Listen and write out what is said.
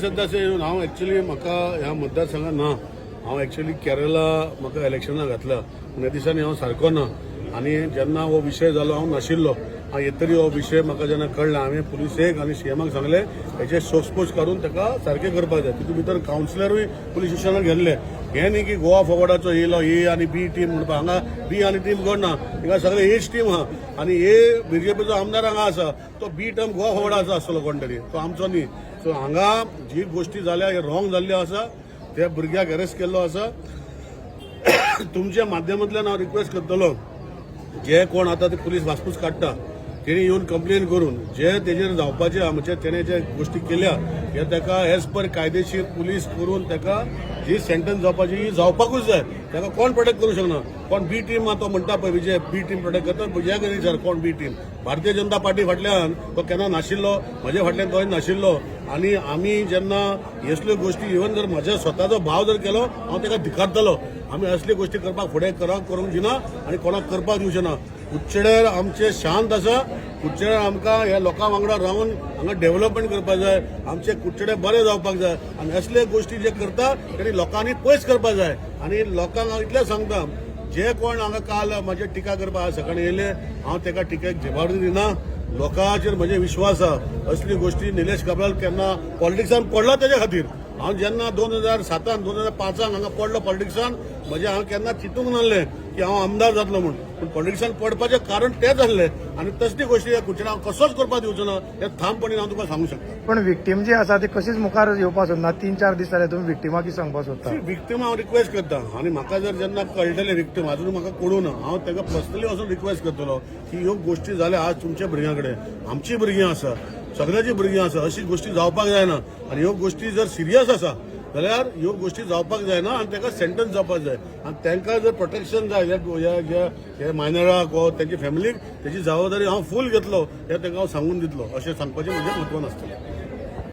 सध्याचे हांव एक्चुअली म्हाका ह्या मतदारसंघात ना. हांव एक्चुअली केरळा म्हाका इलेक्शनाक घातला. ह्या दिसांनी हांव सारको ना आनी जेन्ना हो विशय जालो हांव नाशिल्लो. येतरी हो विशय म्हाका जेन्ना कळ्ळा हांवें पुलिसेक आनी सीएमाक सांगलें हेचे सोसपोस काडून ताका सारकें करपाक जाय. तितून भितर कावन्सिलरूय पुलीस स्टेशनाक गेल्ले. हें न्ही की गोवा फॉरवर्डाचो येयलो ए आनी बी टीम म्हणपाक. हांगा बी आनी टीम कोण ना, हिंगा सगळे एच टीम आहा आनी ए बीजेपीचो आमदार हांगा आसा तो बी टीम गोवा फॉरवर्डाचो आसतलो कोण तरी, तो आमचो न्ही. सो हांगा जी गोष्टी जाल्या हे रॉंग जाल्ल्यो आसा. त्या भुरग्याक अरेस्ट केल्लो आसा. तुमच्या माध्यमांतल्यान हांव रिक्वेस्ट करतलो जे कोण आतां ते पुलीस वासपूस काडटा तेणी येवन कंप्लेन करून जे तेजेर जावपाचे आमचे तेणे जे गोष्टी केल्या हे ताका एज पर कायदेशीर पुलीस करून ताका जी सेंटन्स जावपाची ही जावपाकूच जाय. ताका कोण प्रोटेक्ट करूं शकना. कोण बी टीम तो म्हणटा पळय विजय बी टीम प्रोटेक्ट करता विजयाक विचार कोण बी टीम. भारतीय जनता पार्टी फाटल्यान तो केन्ना नाशिल्लो, म्हजे फाटल्यान तोय नाशिल्लो. आनी आमी जेन्ना असल्यो गोष्टी इवन जर म्हज्या स्वताचो भाव जर केलो हांव ताका धिक्कारतलो. आमी असल्यो गोष्टी करपाक फुडें करूंक दिना आनी कोणाक करपाक दिवचे ना. कुडचडेर आमचे शांत आसा. कुडचडेर आमकां ह्या लोकां वांगडा रावन हांगा डेव्हलपमेंट करपाक जाय. आमचे कुडचडे बरें जावपाक जाय आनी असले गोष्टी जे करता तेणी लोकांनी पयस करपाक जाय. आनी लोकांक हांव इतलें सांगता जे कोण हांगा काल म्हाजे टिका करपाक सकाळीं येयले हांव ताका टिकेक जबाबदारी दिना. लोकांचेर म्हजे विश्वास आसा. असली गोष्टी निलेश काब्राल केन्ना पॉलिटिक्सान पडला तेज्या खातीर. हांव जेन्ना 2007 2005 हांगा पडलो पॉलिटिक्सान हांव केन्ना चिंतूंक नासलें की हांव आमदार जातलो म्हूण. पूण पॉलिटिक्सान पडपाचें कारण तें जाल्लें आनी तसली गोश्टी ह्या कुडचड्याक हांव कसोच करपाक दिवचो ना हें ठामपणान हांव तुका सांगूंक शकता. पण विक्टीम जी आसा ती कशीच मुखार येवपाक सोदना. 3-4 दीस जाले तुम्ही विक्टिमाक कितें सांगपाक सोदता? विक्टीम हांव रिक्वेस्ट करता आनी म्हाका जर जेन्ना कळटलें विक्टीम अजून म्हाका कळूं ना हांव ताका पर्सनली वचून रिक्वेस्ट करतलो की ह्यो गोश्टी जाल्या आज तुमच्या भुरग्यां कडेन आमचीं भुरगीं आसा सगळ्यांची भुरगीं आसा. अशी गोश्टी जावपाक जायना आनी ह्यो गोश्टी जर सिरियस आसा जाल्यार ह्यो गोश्टी जावपाक जायना आनी ताका सेंटन्स जावपाक जाय. आनी तांकां जर प्रोटेक्शन जाय हे मायनराक वा तेंची फॅमिलीक तेची जबाबदारी हांव फूल घेतलो हे तांकां हांव सांगून दितलो अशें सांगपाचें म्हजें म्हत्वान आसतलें.